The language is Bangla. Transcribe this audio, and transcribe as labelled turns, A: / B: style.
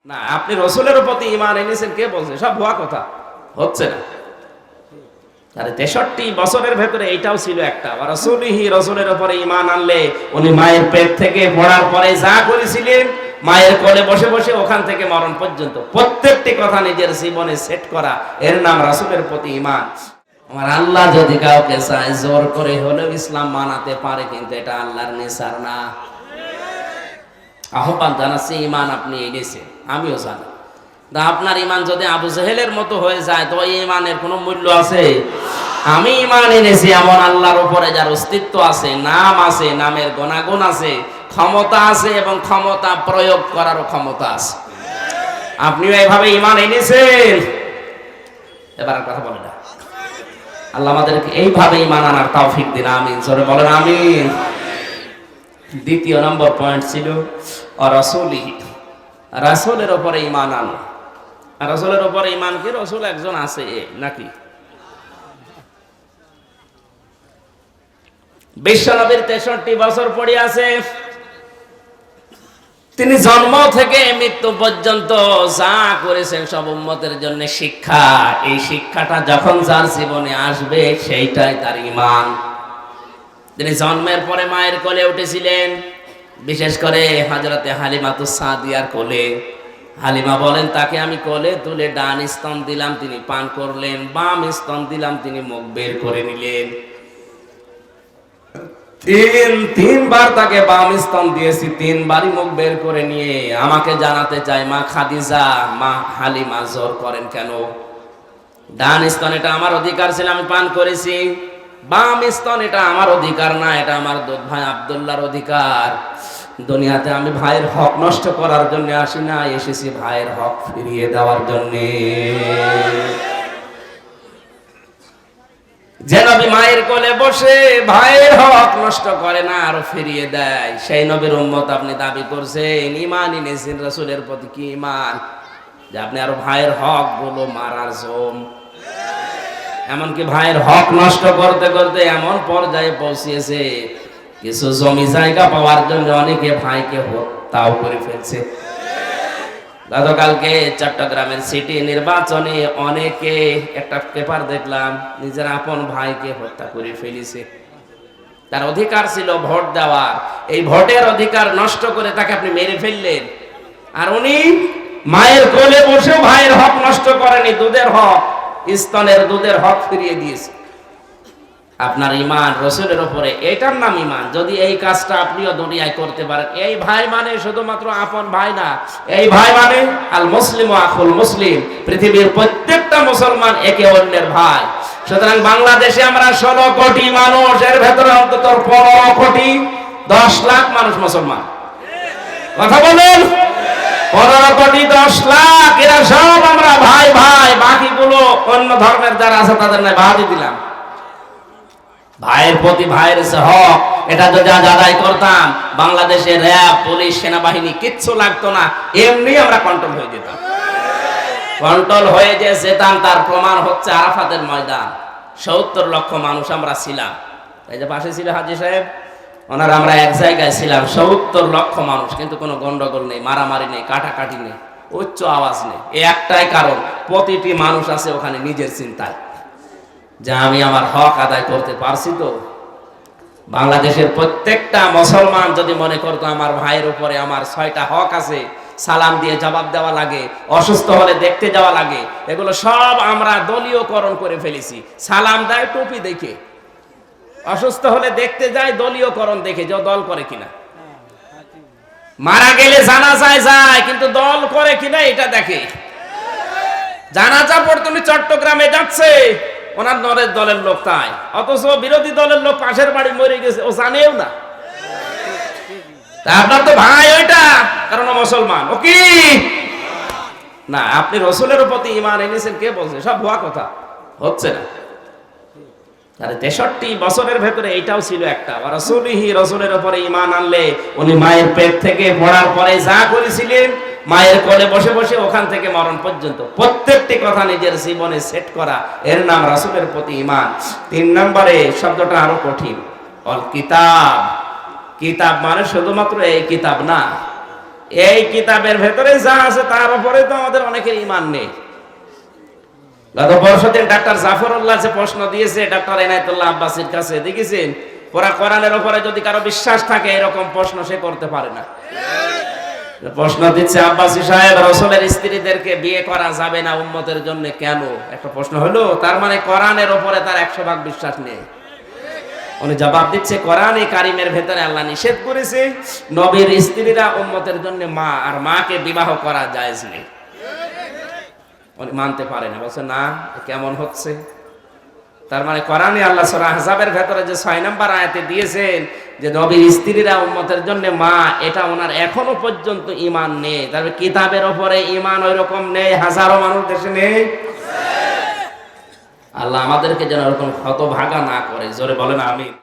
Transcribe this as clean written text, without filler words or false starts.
A: না, আপনি রসুলের প্রতি ঈমান এনেছেন কে বলছে? সব ভুয়া কথা, হচ্ছে না। আরে 63 বছরের ভেতরে এইটাও ছিল একটা, রাসূলিহি, রসুলের উপরে ঈমান আনলে উনি মায়ের পেট থেকে পড়ার পরে যা করেছিলেন, মায়ের কোলে বসে বসে ওখান থেকে মরণ পর্যন্ত প্রত্যেকটি কথা নিজের জীবনে সেট করা, এর নাম রাসূলের প্রতি ঈমান। আমার আল্লাহ যদি কাউকে চায় জোর করে হলেও ইসলাম মানাতে পারে, কিন্তু এটা আল্লাহর নেচার না। আহ্বান জানাচ্ছি, ঈমান আপনি এনেছেন, আমিও জানি। আপনার ঈমান যদি আবু জেহেলের মতো হয়ে যায়, তো এই ঈমানের কোনো মূল্য আছে? আমি ঈমান এনেছি এমন আল্লাহর উপরে যার অস্তিত্ব আছে, নাম আছে, নামের গুণাগুণ আছে, ক্ষমতা আছে, এবং ক্ষমতা প্রয়োগ করারও ক্ষমতা আছে। আপনিও এইভাবে ঈমান এনেছেন। এবার আর কথা বলে না। আল্লাহ আমাদেরকে এইভাবে ঈমান আনার তৌফিক দিন, আমিন। জোরে বলেন আমিন। দ্বিতীয় নম্বর পয়েন্ট ছিল রাসূলিহি, রাসূলের উপরে ঈমান আনা। রাসূলের উপরে ঈমান কি? রাসূল একজন আছে নাকি? বিশ্বনবীর 63 বছর পড়ে আছে। তিনি জন্ম থেকে মৃত্যু পর্যন্ত যা করেছেন সব উম্মতের জন্য শিক্ষা। এই শিক্ষাটা যখন যার জীবনে আসবে, সেইটাই তার ঈমান। তিনি জন্মের পরে মায়ের কোলে উঠেছিলেন, বিশেষ করে হযরতে হালিমাতুস সাদিয়ার কোলে। হালিমা বলেন, তাকে আমি কোলে তুলে ডান স্তন দিলাম, তিনি পান করলেন, বাম স্তন দিলাম, তিনি মুখ বের করে নিলেন। তিনবার তাকে বাম স্তন দিয়েছি, তিনবারই মুখ বের করে নিয়ে আমাকে জানাতে চাই, মা খাদিজা, মা হালিমা জোর করেন কেন? ডান স্তন এটা আমার অধিকার ছিল, আমি পান করেছি। বাম স্তন এটা আমার অধিকার না, এটা আমার দুধ ভাই আব্দুল্লাহর অধিকার। দুনিয়াতে আমি ভাইয়ের হক নষ্ট করার জন্য আসি না, এসেছি ভাইয়ের হক ফিরিয়ে দেওয়ার জন্য। যে নবী মায়ের কোলে বসে ভাইয়ের হক নষ্ট করে না, আরো ফিরিয়ে দেয়, সেই নবীর উম্মত আপনি দাবি করছেন। ঈমান এনেছেন রাসূলের প্রতি কি ঈমান? যে আপনি আরো ভাইয়ের হক গুলো মারার জম। এমনকি ভাইয়ের হক নষ্ট করতে করতে এমন পর্যায়ে পৌঁছিয়েছে, কিছু জমি জায়গা পাওয়ার জন্য অনেকে ভাইকে হত্যাও করে ফেলছে। গতকালকে চট্টগ্রামের সিটি নির্বাচনে অনেকে, একটা পেপার দেখলাম, নিজের আপন ভাইকে হত্যা করে ফেলেছে। তার অধিকার ছিল ভোট দেওয়ার, এই ভোটের অধিকার নষ্ট করে তাকে আপনি মেরে ফেললেন। আর উনি মায়ের কোলে বসেও ভাইয়ের হক নষ্ট করেনি, দুধের হক, স্তনের দুধের হক ফিরিয়ে দিয়েছে। আপনার ঈমান রাসূলের উপরে, এটার নাম ঈমান। যদি এই কাজটা আপনিও দুনিয়ায় করতে পারেন, এই ভাই মানে শুধুমাত্র আপন ভাই না, এই ভাই মানে আল মুসলিমু আখুল মুসলিম, পৃথিবীর প্রত্যেকটা মুসলমান একে অন্যের ভাই। সুতরাং বাংলাদেশে আমরা 16 কোটি মানুষ, এর ভেতরে অন্তত 15 কোটি 10 লাখ মানুষ মুসলমান। কথা বলেন, 15 কোটি 10 লাখ, এরা সব আমরা ভাই ভাই। বাকিগুলো অন্য ধর্মের যারা আছে তাদের নাই বাদ দিলাম। ভাইয়ের প্রতি ভাইয়ের যে হক, এটা যদি আজ আদায় করতাম, বাংলাদেশে র‍্যাব, পুলিশ, সেনাবাহিনী কিচ্ছু লাগতো না, এমনি আমরা কন্ট্রোল হয়ে যেতাম। কন্ট্রোল হয়ে যে যেতাম তার প্রমাণ হচ্ছে আরাফাতের ময়দান। 70 লক্ষ মানুষ আমরা ছিলাম। এই যে পাশে ছিল হাজী সাহেব, ওনার আমরা এক জায়গায় ছিলাম, 70 লক্ষ মানুষ, কিন্তু কোনো গন্ডগোল নেই, মারামারি নেই, কাটাকাটি নেই, উচ্চ আওয়াজ নেই। এই একটাই কারণ, প্রতিটি মানুষ আছে ওখানে নিজের চিন্তায়, যে আমি আমার হক আদায় করতে পারছি। তো বাংলাদেশের প্রত্যেকটা মুসলমান যদি মনে করতো আমার ভাইয়ের উপরে আমার 6টা হক আছে, সালাম দিয়ে জবাব দেওয়া লাগে, অসুস্থ হলে দেখতে যাওয়া লাগে, এগুলো সব আমরা দলীয়করণ করে ফেলেছি। সালাম দেয় টুপি দেখে, অসুস্থ হলে দেখতে যায় দলীয়করণ দেখে, যে দল করে কিনা। মারা গেলে জানাজায় যায়, কিন্তু দল করে কিনা এটা দেখে। জানাজা পড়তে চট্টগ্রামে যাচ্ছে, ওনার দলের লোক তাই, অথচ বিরোধী দলের লোক পাশের বাড়ি মরে গেছে, ও জানেও না। আপনার তো ভাই ওইটা, কারণ ও মুসলমান। ও কি না, আপনি রাসূলের প্রতি ঈমান এনেছেন কে বলছে? সব ভুয়া কথা, হচ্ছে না। আরে 63 বছরের ভেতরে এইটাও ছিল একটা, রাসূলিহি, রাসূলের উপরে ঈমান আনলে উনি মায়ের পেট থেকে পড়ার পরে যা করেছিলেন, মায়ের কোলে বসে বসে ওখান থেকে মরণ পর্যন্ত প্রত্যেকটি কথা নিজের জীবনে সেট করা, এর নাম রাসূলের প্রতি ঈমান। 3 নম্বরে শব্দটা আরো কঠিন, অল কিতাব। কিতাব মানে শুধুমাত্র এই কিতাব না, এই কিতাবের ভেতরে যা আছে তার উপরে তো আমাদের অনেকের ঈমান নেই। গত পরশুদিন ডাক্তার জাফরুল্লাহ যে প্রশ্ন দিয়েছে ডাক্তার এনায়েতুল্লাহ আব্বাসীর কাছে, দেখেছেন পুরা কোরআনের উপরে যদি কারো বিশ্বাস থাকে এরকম প্রশ্ন সে করতে পারে না। প্রশ্ন দিচ্ছে আব্বাসী সাহেব, রাসূলের স্ত্রীদেরকে বিয়ে করা যাবে না উম্মতের জন্য কেন? একটা প্রশ্ন হলো, তার মানে কোরআনের উপরে তার 100% বিশ্বাস নেই। উনি জবাব দিচ্ছে, কোরআনে কারিমের ভেতরে আল্লাহ নিষেধ করেছে নবীর স্ত্রীরা উম্মতের জন্য মা, আর মাকে বিবাহ করা জায়েজ নেই। উনি মানতে পারে না, বলছে না কেমন হচ্ছে। তার মানে কোরআনে আল্লাহ সূরা আহজাবের ভেতরে যে 6 নম্বর আয়াতে দিয়েছেন যে নবীর স্ত্রীরা উম্মতের জন্য মা, এটা ওনার এখনো পর্যন্ত ঈমান নেই। তবে কিতাবের উপরে ঈমান ওই রকম নেই, হাজারো মানুষ দেশে নেই। আল্লাহ আমাদেরকে যেন এরকম হতভাগা না করে, জোরে বলেন আমিন।